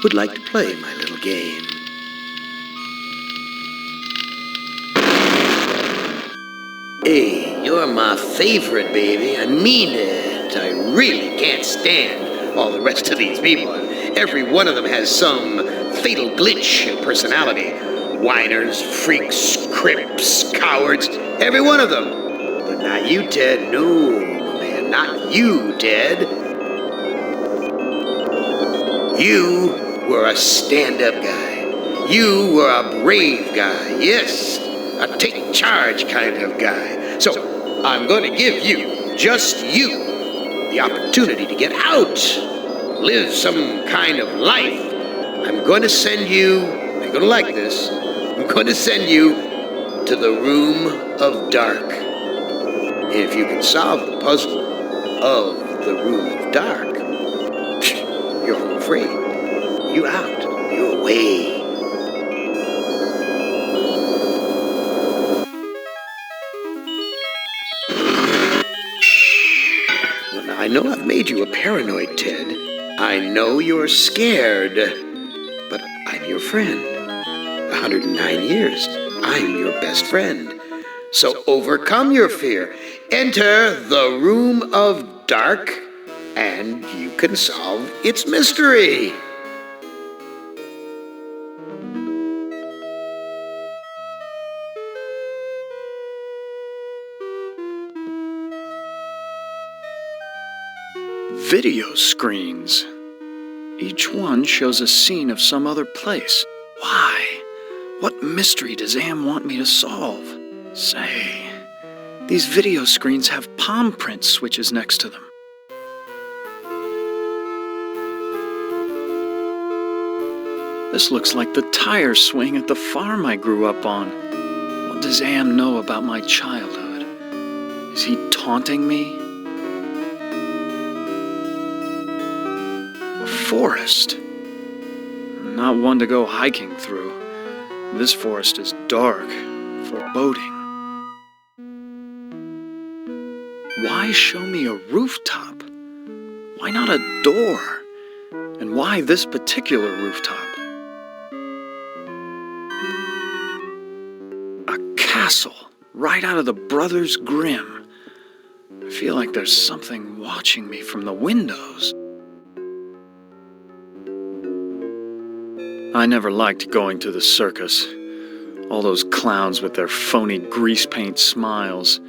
would like to play my little game. Hey, you're my favorite, baby. I mean it. I really can't stand all the rest of these people. Every one of them has some fatal glitch in personality. Whiners, freaks, crips, cowards, every one of them. But not you, Ted. No, man, not you, Ted. You were a stand-up guy. You were a brave guy. Yes, a take charge kind of guy. So I'm going to give you, just you, the opportunity to get out, live some kind of life. I'm going to send you, you're going to like this, I'm going to send you to the room of dark. And if you can solve the puzzle of the room of dark, you're home free. You out. You're away. Well, now, I know I've made you a paranoid, Ted. I know you're scared. But I'm your friend. 109 years. I'm your best friend. So overcome your fear. Enter the room of dark, and you can solve its mystery. Video screens. Each one shows a scene of some other place. Why? What mystery does Am want me to solve? Say, these video screens have palm print switches next to them. This looks like the tire swing at the farm I grew up on. What does Am know about my childhood? Is he taunting me? A forest. Not one to go hiking through. This forest is dark, foreboding. Why show me a rooftop? Why not a door? And why this particular rooftop? A castle, right out of the Brothers Grimm. I feel like there's something watching me from the windows. I never liked going to the circus. All those clowns with their phony grease paint smiles.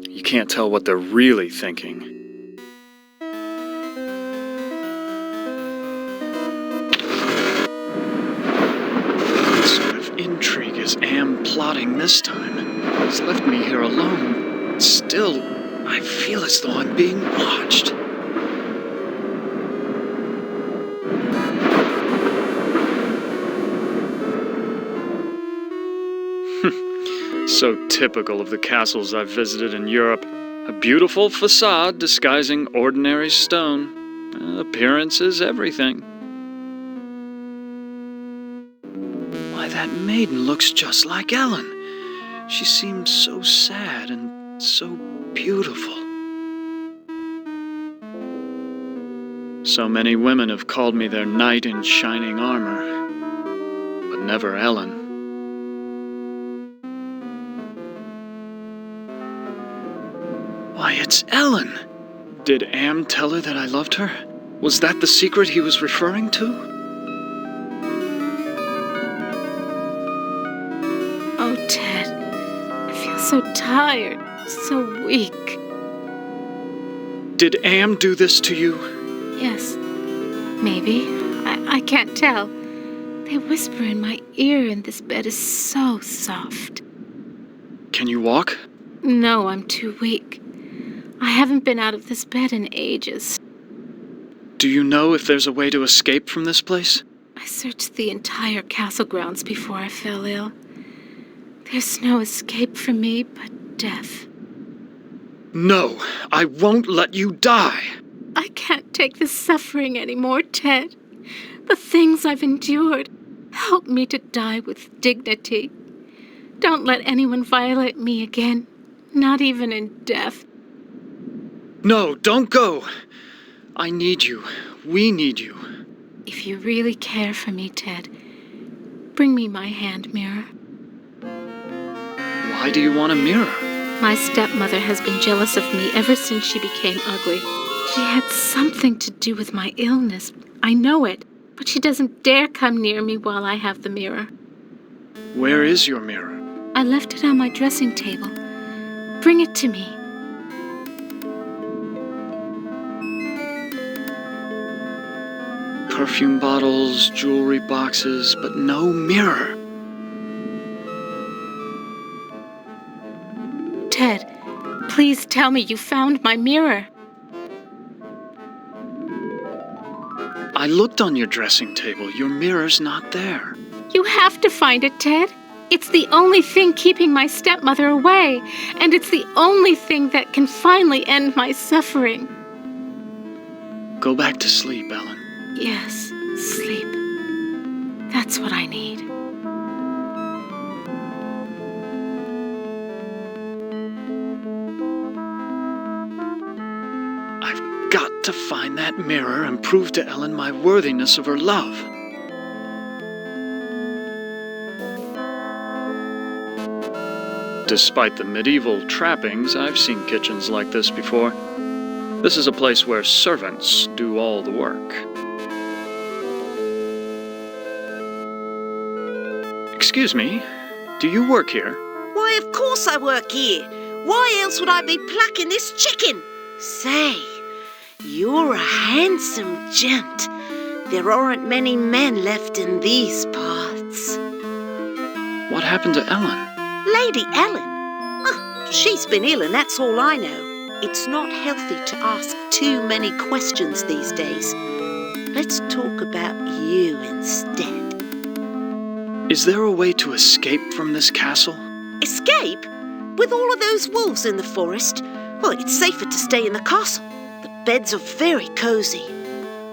You can't tell what they're really thinking. What sort of intrigue is Am plotting this time? He's left me here alone. Still, I feel as though I'm being watched. So typical of the castles I've visited in Europe. A beautiful facade disguising ordinary stone. Appearance is everything. Why, that maiden looks just like Ellen. She seems so sad and so beautiful. So many women have called me their knight in shining armor, but never Ellen. Why, it's Ellen! Did Am tell her that I loved her? Was that the secret he was referring to? Oh, Ted, I feel so tired, so weak. Did Am do this to you? Yes, maybe. I can't tell. They whisper in my ear and this bed is so soft. Can you walk? No, I'm too weak. I haven't been out of this bed in ages. Do you know if there's a way to escape from this place? I searched the entire castle grounds before I fell ill. There's no escape for me but death. No, I won't let you die. I can't take this suffering anymore, Ted. The things I've endured. Help me to die with dignity. Don't let anyone violate me again, not even in death. No, don't go. I need you. We need you. If you really care for me, Ted, bring me my hand mirror. Why do you want a mirror? My stepmother has been jealous of me ever since she became ugly. She had something to do with my illness. I know it, but she doesn't dare come near me while I have the mirror. Where is your mirror? I left it on my dressing table. Bring it to me. Perfume bottles, jewelry boxes, but no mirror. Ted, please tell me you found my mirror. I looked on your dressing table. Your mirror's not there. You have to find it, Ted. It's the only thing keeping my stepmother away, and it's the only thing that can finally end my suffering. Go back to sleep, Ellen. Yes, sleep. That's what I need. I've got to find that mirror and prove to Ellen my worthiness of her love. Despite the medieval trappings, I've seen kitchens like this before. This is a place where servants do all the work. Excuse me, do you work here? Why, of course I work here. Why else would I be plucking this chicken? Say, you're a handsome gent. There aren't many men left in these parts. What happened to Ellen? Lady Ellen? Oh, she's been ill and that's all I know. It's not healthy to ask too many questions these days. Let's talk about you instead. Is there a way to escape from this castle? Escape? With all of those wolves in the forest? Well, it's safer to stay in the castle. The beds are very cozy.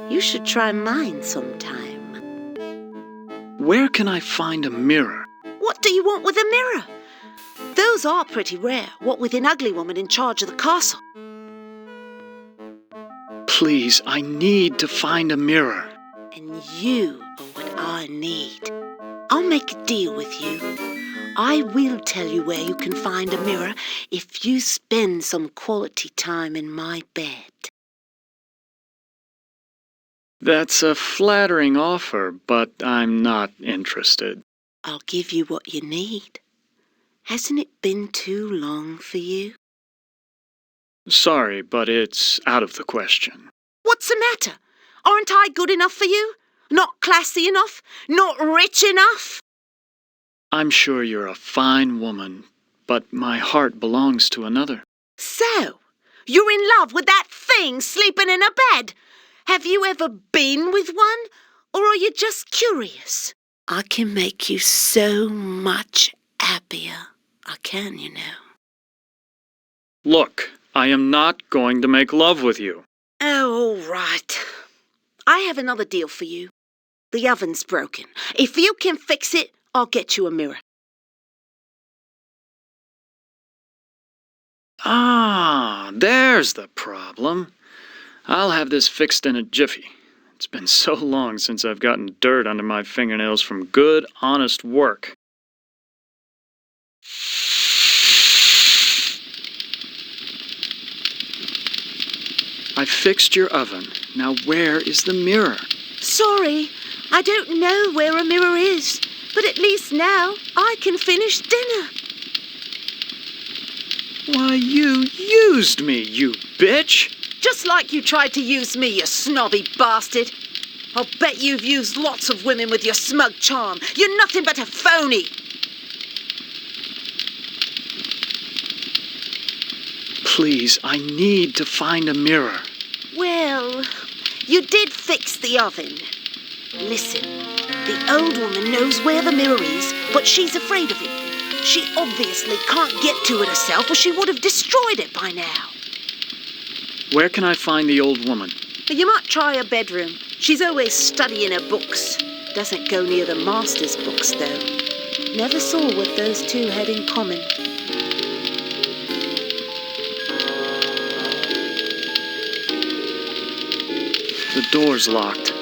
You should try mine sometime. Where can I find a mirror? What do you want with a mirror? Those are pretty rare, what with an ugly woman in charge of the castle. Please, I need to find a mirror. And you are what I need. I'll make a deal with you. I will tell you where you can find a mirror if you spend some quality time in my bed. That's a flattering offer, but I'm not interested. I'll give you what you need. Hasn't it been too long for you? Sorry, but it's out of the question. What's the matter? Aren't I good enough for you? Not classy enough? Not rich enough? I'm sure you're a fine woman, but my heart belongs to another. So, you're in love with that thing sleeping in a bed? Have you ever been with one? Or are you just curious? I can make you so much happier. I can, you know. Look, I am not going to make love with you. Oh, all right. I have another deal for you. The oven's broken. If you can fix it, I'll get you a mirror. Ah, there's the problem. I'll have this fixed in a jiffy. It's been so long since I've gotten dirt under my fingernails from good, honest work. I fixed your oven. Now where is the mirror? Sorry, I don't know where a mirror is, but at least now I can finish dinner. Why, you used me, you bitch! Just like you tried to use me, you snobby bastard. I'll bet you've used lots of women with your smug charm. You're nothing but a phony. Please, I need to find a mirror. Well, you did fix the oven. Listen, the old woman knows where the mirror is, but she's afraid of it. She obviously can't get to it herself, or she would have destroyed it by now. Where can I find the old woman? You might try her bedroom. She's always studying her books. Doesn't go near the master's books, though. Never saw what those two had in common. The door's locked.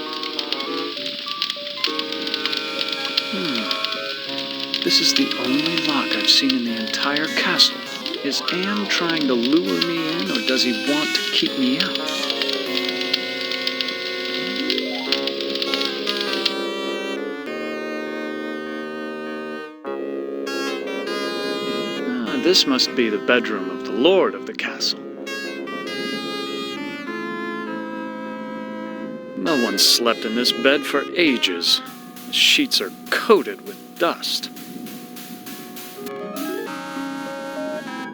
This is the only lock I've seen in the entire castle. Is Am trying to lure me in, or does he want to keep me out? This must be the bedroom of the lord of the castle. No one slept in this bed for ages. The sheets are coated with dust.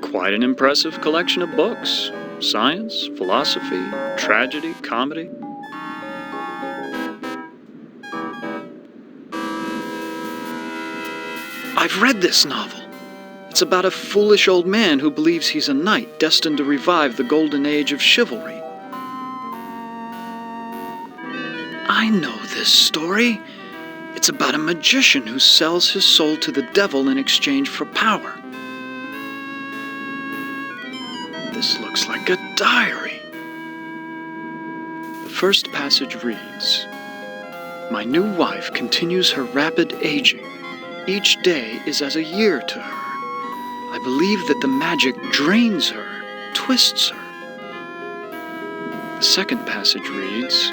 Quite an impressive collection of books. Science, philosophy, tragedy, comedy. I've read this novel. It's about a foolish old man who believes he's a knight destined to revive the golden age of chivalry. I know this story. It's about a magician who sells his soul to the devil in exchange for power. This looks like a diary. The first passage reads, "My new wife continues her rapid aging. Each day is as a year to her. I believe that the magic drains her, twists her." The second passage reads,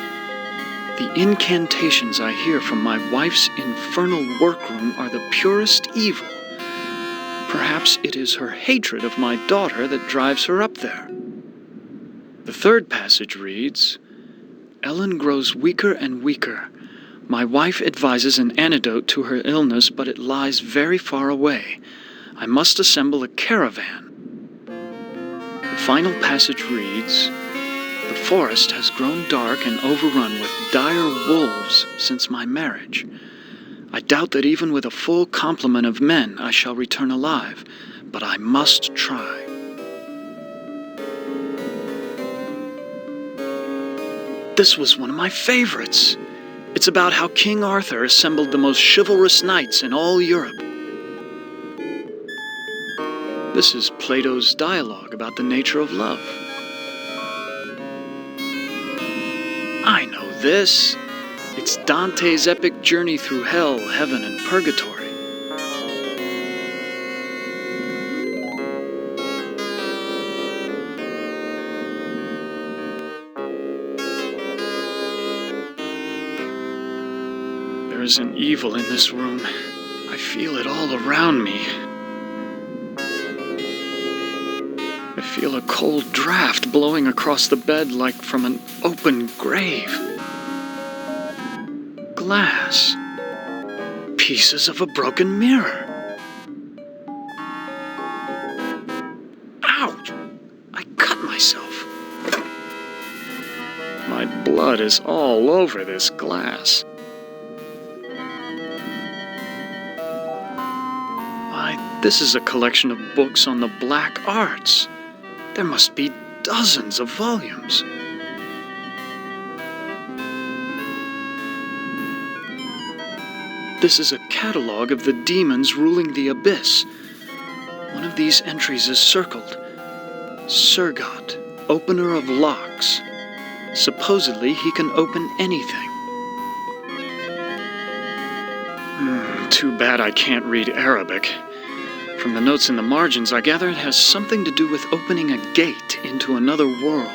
"The incantations I hear from my wife's infernal workroom are the purest evil. Perhaps it is her hatred of my daughter that drives her up there." The third passage reads, "Ellen grows weaker and weaker. My wife advises an antidote to her illness, but it lies very far away. I must assemble a caravan." The final passage reads, "The forest has grown dark and overrun with dire wolves since my marriage. I doubt that even with a full complement of men I shall return alive, but I must try." This was one of my favorites. It's about how King Arthur assembled the most chivalrous knights in all Europe. This is Plato's dialogue about the nature of love. I know this. It's Dante's epic journey through hell, heaven, and purgatory. There is an evil in this room. I feel it all around me. I feel a cold draft blowing across the bed like from an open grave. Glass. Pieces of a broken mirror. Ouch! I cut myself. My blood is all over this glass. Why, this is a collection of books on the black arts. There must be dozens of volumes. This is a catalog of the demons ruling the abyss. One of these entries is circled. Surgat, opener of locks. Supposedly he can open anything. Too bad I can't read Arabic. From the notes in the margins, I gather it has something to do with opening a gate into another world.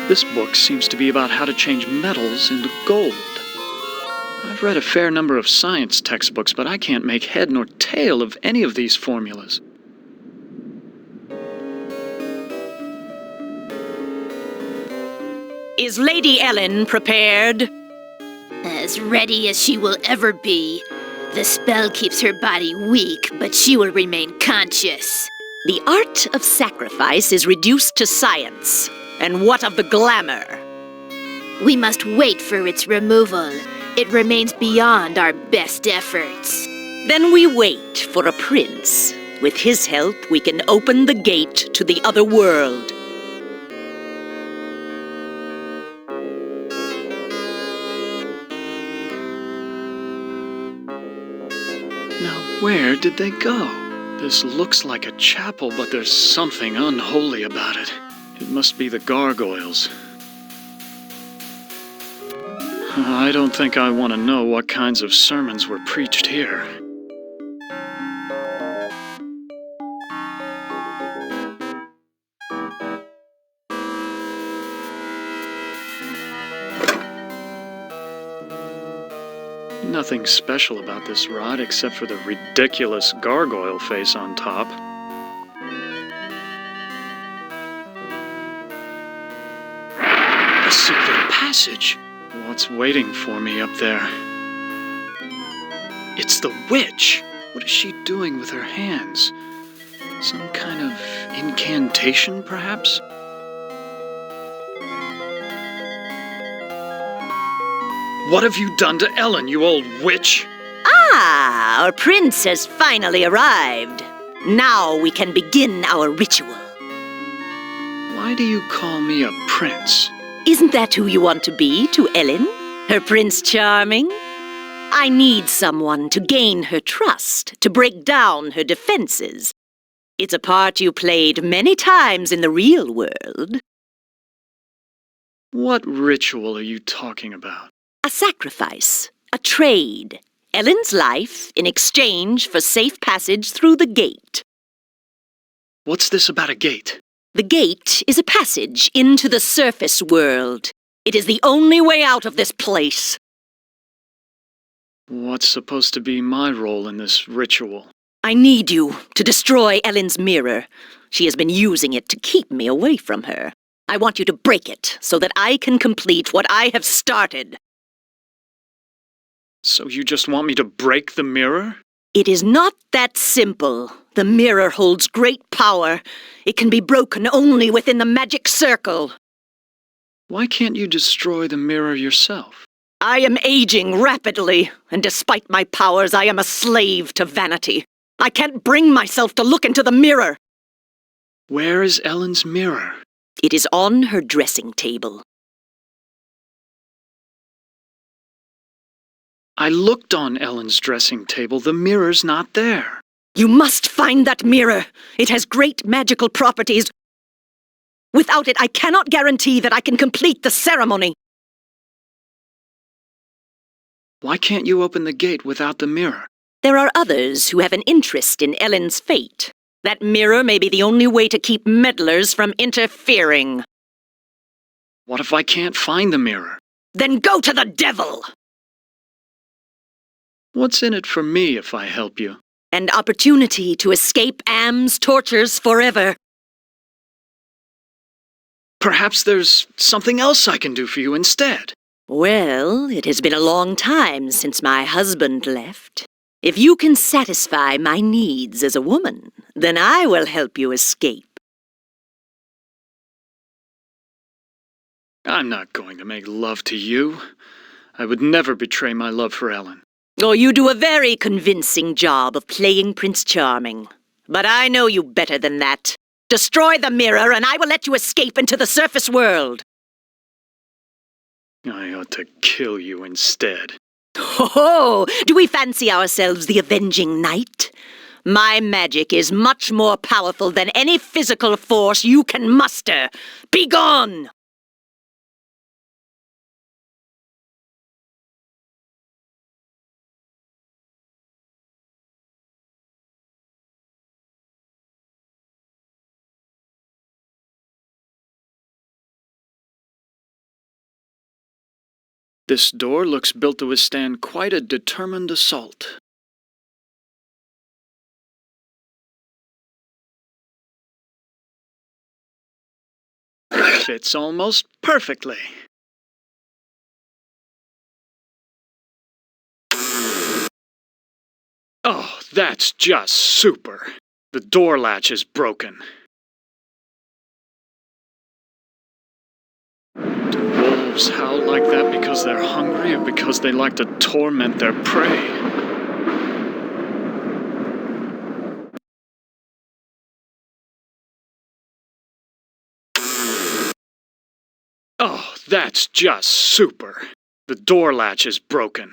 This book seems to be about how to change metals into gold. I've read a fair number of science textbooks, but I can't make head nor tail of any of these formulas. Is Lady Ellen prepared? As ready as she will ever be. The spell keeps her body weak, but she will remain conscious. The art of sacrifice is reduced to science. And what of the glamour? We must wait for its removal. It remains beyond our best efforts. Then we wait for a prince. With his help, we can open the gate to the other world. Now, where did they go? This looks like a chapel, but there's something unholy about it. It must be the gargoyles. I don't think I want to know what kinds of sermons were preached here. Nothing special about this rod except for the ridiculous gargoyle face on top. A secret passage! What's waiting for me up there? It's the witch! What is she doing with her hands? Some kind of incantation, perhaps? What have you done to Ellen, you old witch? Ah, our prince has finally arrived. Now we can begin our ritual. Why do you call me a prince? Isn't that who you want to be to Ellen? Her Prince Charming? I need someone to gain her trust, to break down her defenses. It's a part you played many times in the real world. What ritual are you talking about? A sacrifice, a trade. Ellen's life in exchange for safe passage through the gate. What's this about a gate? The gate is a passage into the surface world. It is the only way out of this place. What's supposed to be my role in this ritual? I need you to destroy Ellen's mirror. She has been using it to keep me away from her. I want you to break it so that I can complete what I have started. So you just want me to break the mirror? It is not that simple. The mirror holds great power. It can be broken only within the magic circle. Why can't you destroy the mirror yourself? I am aging rapidly, and despite my powers, I am a slave to vanity. I can't bring myself to look into the mirror. Where is Ellen's mirror? It is on her dressing table. I looked on Ellen's dressing table. The mirror's not there. You must find that mirror. It has great magical properties. Without it, I cannot guarantee that I can complete the ceremony. Why can't you open the gate without the mirror? There are others who have an interest in Ellen's fate. That mirror may be the only way to keep meddlers from interfering. What if I can't find the mirror? Then go to the devil! What's in it for me if I help you? An opportunity to escape Am's tortures forever. Perhaps there's something else I can do for you instead. Well, it has been a long time since my husband left. If you can satisfy my needs as a woman, then I will help you escape. I'm not going to make love to you. I would never betray my love for Ellen. Oh, you do a very convincing job of playing Prince Charming. But I know you better than that. Destroy the mirror and I will let you escape into the surface world. I ought to kill you instead. Oh, do we fancy ourselves the avenging knight? My magic is much more powerful than any physical force you can muster. Be gone! This door looks built to withstand quite a determined assault. Fits almost perfectly. Oh, that's just super. The door latch is broken. Do wolves howl like that because they're hungry or because they like to torment their prey? Oh, that's just super. The door latch is broken.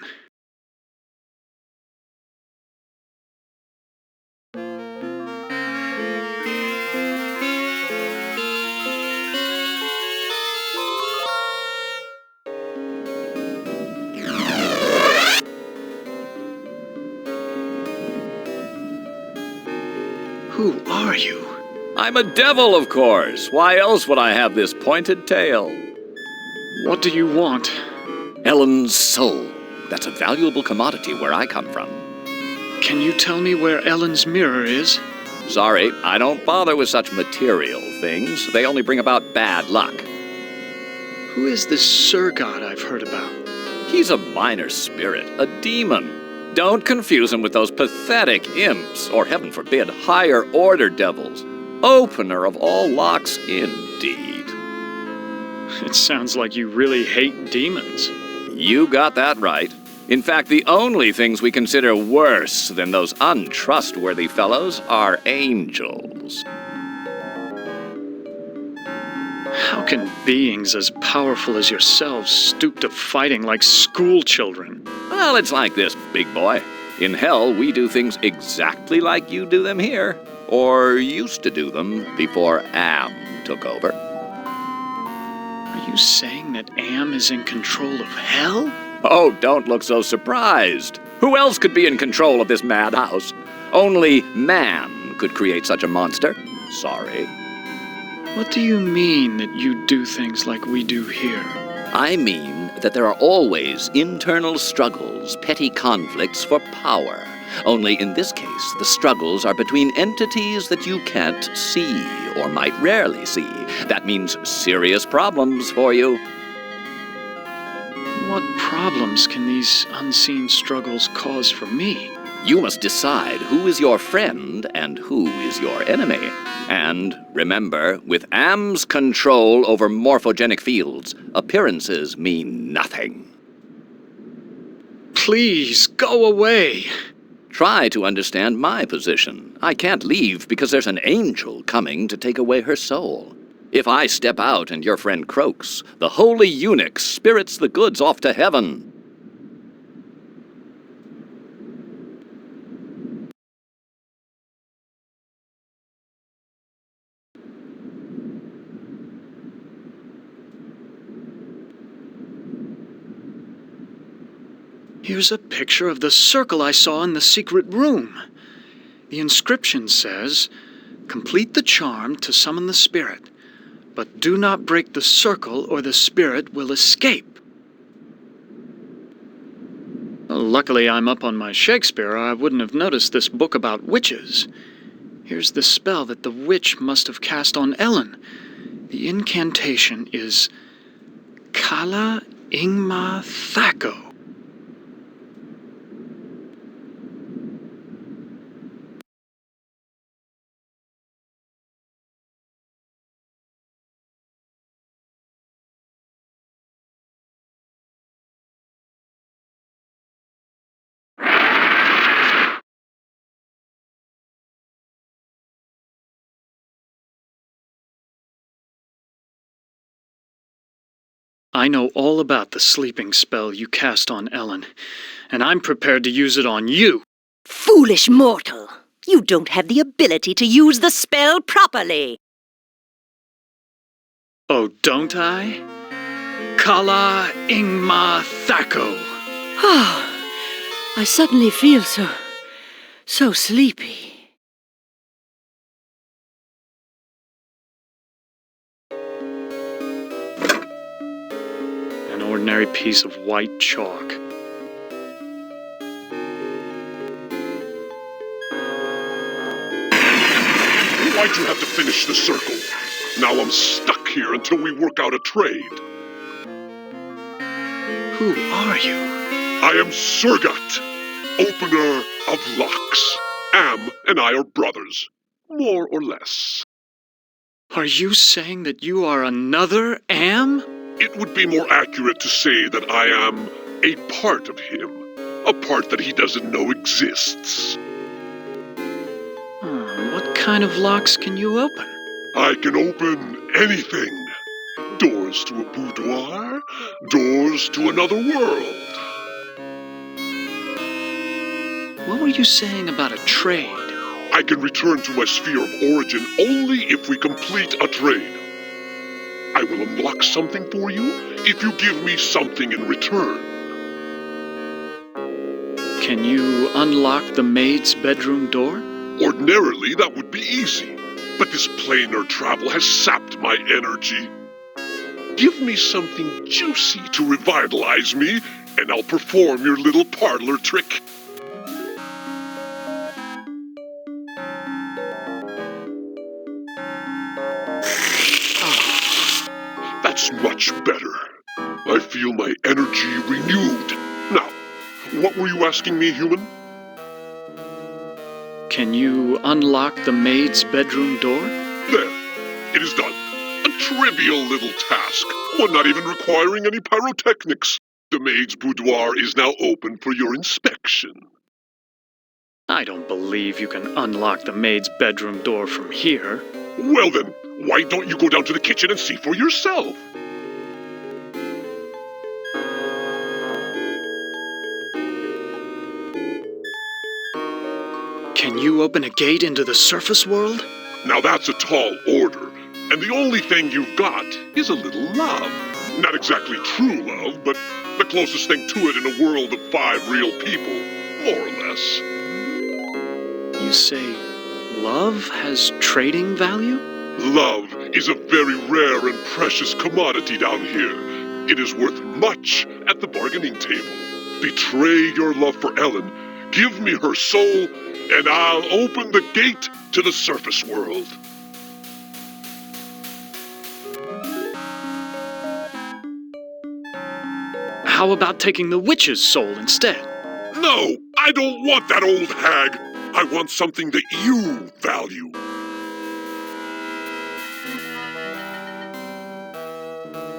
Who are you? I'm a devil, of course. Why else would I have this pointed tail? What do you want? Ellen's soul. That's a valuable commodity where I come from. Can you tell me where Ellen's mirror is? Sorry, I don't bother with such material things. They only bring about bad luck. Who is this Surgat I've heard about? He's a minor spirit, a demon. Don't confuse him with those pathetic imps, or heaven forbid, higher order devils. Opener of all locks, indeed. It sounds like you really hate demons. You got that right. In fact, the only things we consider worse than those untrustworthy fellows are angels. How can beings as powerful as yourselves stoop to fighting like school children? Well, it's like this, big boy. In hell, we do things exactly like you do them here. Or used to do them before Am took over. Are you saying that Am is in control of hell? Oh, don't look so surprised. Who else could be in control of this madhouse? Only man could create such a monster. Sorry. What do you mean that you do things like we do here? I mean that there are always internal struggles, petty conflicts for power. Only in this case, the struggles are between entities that you can't see, or might rarely see. That means serious problems for you. What problems can these unseen struggles cause for me? You must decide who is your friend and who is your enemy. And remember, with Am's control over morphogenic fields, appearances mean nothing. Please, go away! Try to understand my position. I can't leave because there's an angel coming to take away her soul. If I step out and your friend croaks, the holy eunuch spirits the goods off to heaven. Here's a picture of the circle I saw in the secret room. The inscription says, "Complete the charm to summon the spirit, but do not break the circle or the spirit will escape." Well, luckily I'm up on my Shakespeare, or I wouldn't have noticed this book about witches. Here's the spell that the witch must have cast on Ellen. The incantation is Kala Ingma Thako. I know all about the sleeping spell you cast on Ellen, and I'm prepared to use it on you. Foolish mortal! You don't have the ability to use the spell properly. Oh, don't I? Kala Ingma Thako. I suddenly feel so sleepy. An ordinary piece of white chalk. Why'd you have to finish the circle? Now I'm stuck here until we work out a trade. Who are you? I am Surgat, opener of locks. Am and I are brothers, more or less. Are you saying that you are another Am? It would be more accurate to say that I am a part of him, a part that he doesn't know exists. What kind of locks can you open? I can open anything. Doors to a boudoir, doors to another world. What were you saying about a trade? I can return to my sphere of origin only if we complete a trade. I will unlock something for you if you give me something in return. Can you unlock the maid's bedroom door? Ordinarily, that would be easy, but this planar travel has sapped my energy. Give me something juicy to revitalize me, and I'll perform your little parlor trick. That's much better. I feel my energy renewed. Now, what were you asking me, human? Can you unlock the maid's bedroom door? There. It is done. A trivial little task, one not even requiring any pyrotechnics. The maid's boudoir is now open for your inspection. I don't believe you can unlock the maid's bedroom door from here. Well then, why don't you go down to the kitchen and see for yourself? Can you open a gate into the surface world? Now that's a tall order, and the only thing you've got is a little love. Not exactly true love, but the closest thing to it in a world of 5 real people, more or less. You say love has trading value? Love is a very rare and precious commodity down here. It is worth much at the bargaining table. Betray your love for Ellen, give me her soul, and I'll open the gate to the surface world. How about taking the witch's soul instead? No, I don't want that old hag. I want something that you value.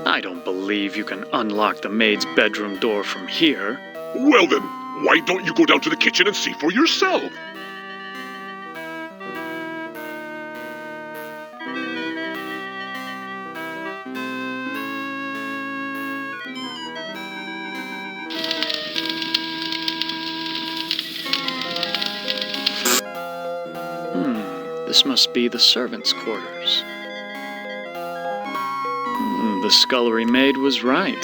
I don't believe you can unlock the maid's bedroom door from here. Well then, why don't you go down to the kitchen and see for yourself? This must be the servants' quarters. The scullery maid was right.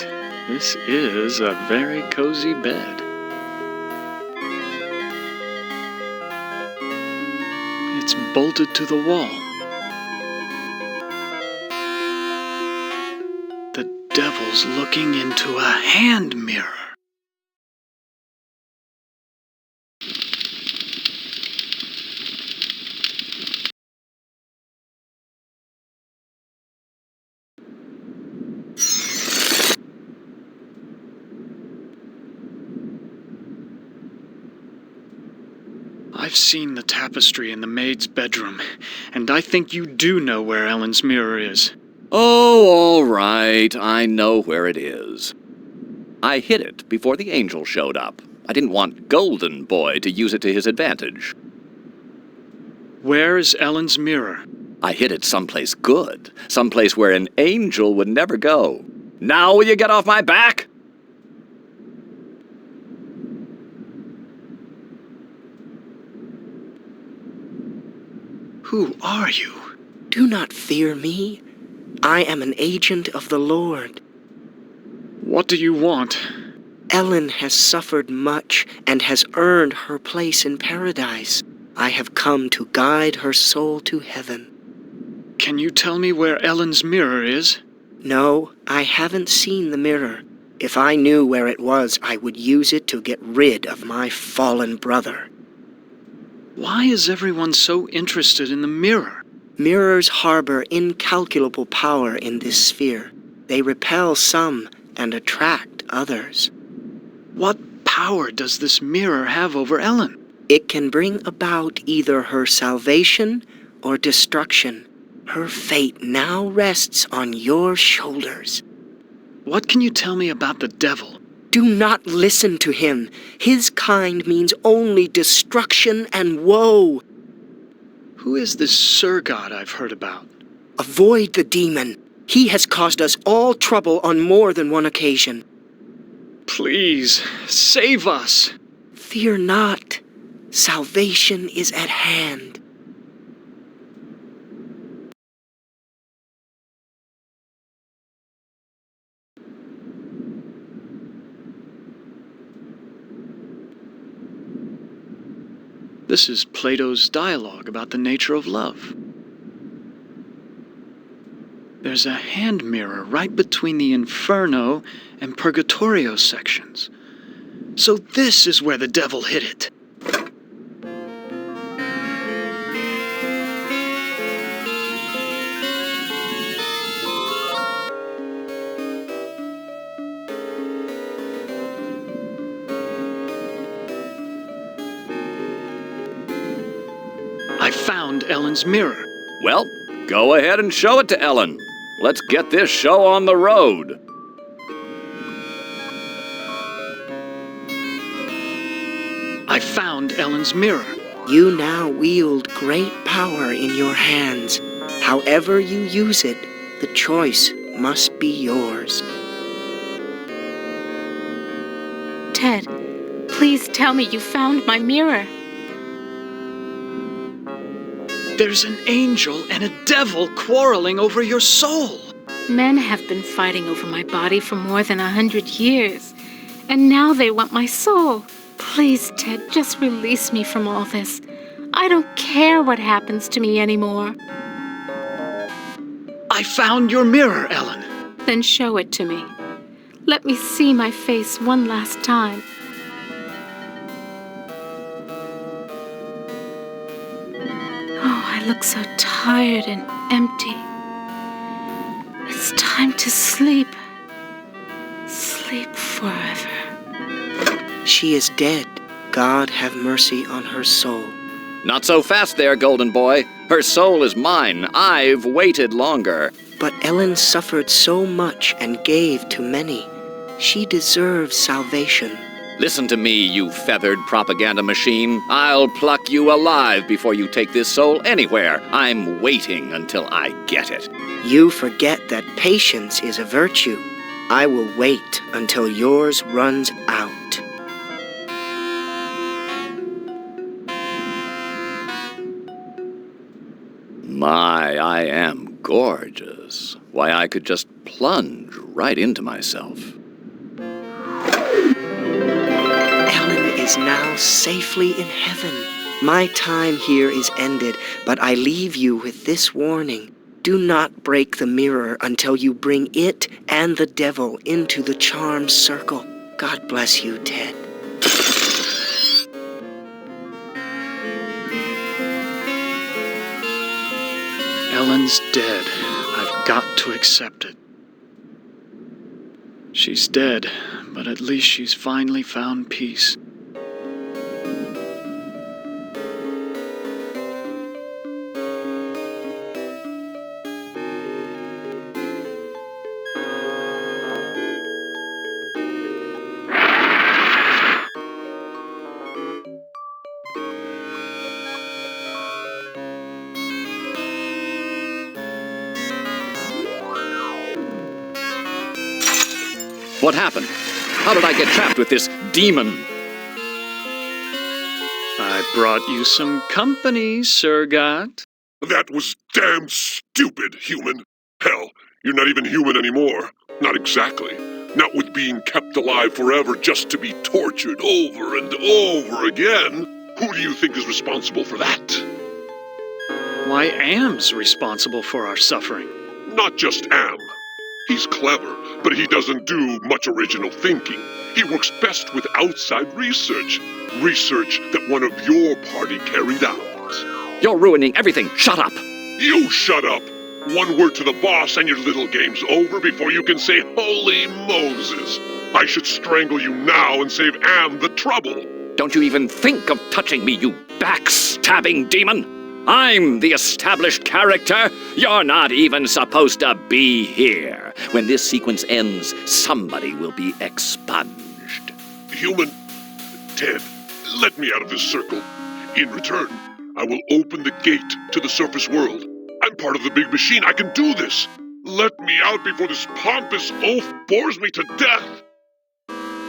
This is a very cozy bed. It's bolted to the wall. The devil's looking into a hand mirror. I've seen the tapestry in the maid's bedroom, and I think you do know where Ellen's mirror is. Oh, all right. I know where it is. I hid it before the angel showed up. I didn't want Golden Boy to use it to his advantage. Where is Ellen's mirror? I hid it someplace good, someplace where an angel would never go. Now will you get off my back? Who are you? Do not fear me. I am an agent of the Lord. What do you want? Ellen has suffered much and has earned her place in paradise. I have come to guide her soul to heaven. Can you tell me where Ellen's mirror is? No, I haven't seen the mirror. If I knew where it was, I would use it to get rid of my fallen brother. Why is everyone so interested in the mirror? Mirrors harbor incalculable power in this sphere. They repel some and attract others. What power does this mirror have over Ellen? It can bring about either her salvation or destruction. Her fate now rests on your shoulders. What can you tell me about the devil? Do not listen to him. His kind means only destruction and woe. Who is this Surgat I've heard about? Avoid the demon. He has caused us all trouble on more than one occasion. Please, save us. Fear not. Salvation is at hand. This is Plato's dialogue about the nature of love. There's a hand mirror right between the Inferno and Purgatorio sections. So this is where the devil hid it. I found Ellen's mirror. Well, go ahead and show it to Ellen. Let's get this show on the road. I found Ellen's mirror. You now wield great power in your hands. However you use it, the choice must be yours. Ted, please tell me you found my mirror. There's an angel and a devil quarreling over your soul. Men have been fighting over my body for more than 100 years, and now they want my soul. Please, Ted, just release me from all this. I don't care what happens to me anymore. I found your mirror, Ellen. Then show it to me. Let me see my face one last time. Oh, I look so tired and empty. It's time to sleep. Sleep forever. She is dead. God have mercy on her soul. Not so fast there, Golden Boy. Her soul is mine. I've waited longer. But Ellen suffered so much and gave to many. She deserves salvation. Listen to me, you feathered propaganda machine. I'll pluck you alive before you take this soul anywhere. I'm waiting until I get it. You forget that patience is a virtue. I will wait until yours runs out. My, I am gorgeous. Why, I could just plunge right into myself. Ellen is now safely in heaven. My time here is ended, but I leave you with this warning. Do not break the mirror until you bring it and the devil into the charmed circle. God bless you, Ted. Ellen's dead. I've got to accept it. She's dead, but at least she's finally found peace. What happened? How did I get trapped with this demon? I brought you some company, Surgat. That was damn stupid, human. Hell, you're not even human anymore. Not exactly. Not with being kept alive forever just to be tortured over and over again. Who do you think is responsible for that? Why, Am's responsible for our suffering. Not just Am. He's clever, but he doesn't do much original thinking. He works best with outside research. Research that one of your party carried out. You're ruining everything. Shut up. You shut up. One word to the boss and your little game's over before you can say, Holy Moses. I should strangle you now and save Am the trouble. Don't you even think of touching me, you backstabbing demon. I'm the established character. You're not even supposed to be here. When this sequence ends, somebody will be expunged. Human, Ted, let me out of this circle. In return, I will open the gate to the surface world. I'm part of the big machine. I can do this. Let me out before this pompous oaf bores me to death.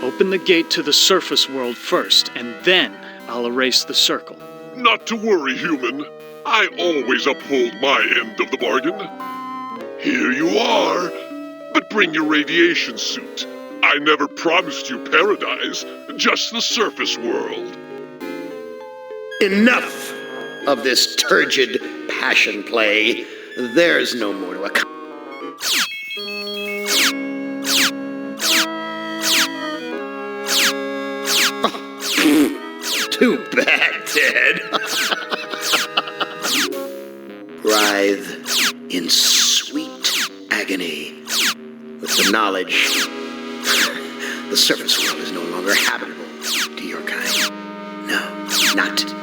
Open the gate to the surface world first, and then I'll erase the circle. Not to worry, human. I always uphold my end of the bargain. Here you are. But bring your radiation suit. I never promised you paradise, just the surface world. Enough of this turgid passion play. There's no more to accomplish. Too bad, Ted. Writhe in sweet agony with the knowledge the surface world is no longer habitable to your kind. No, not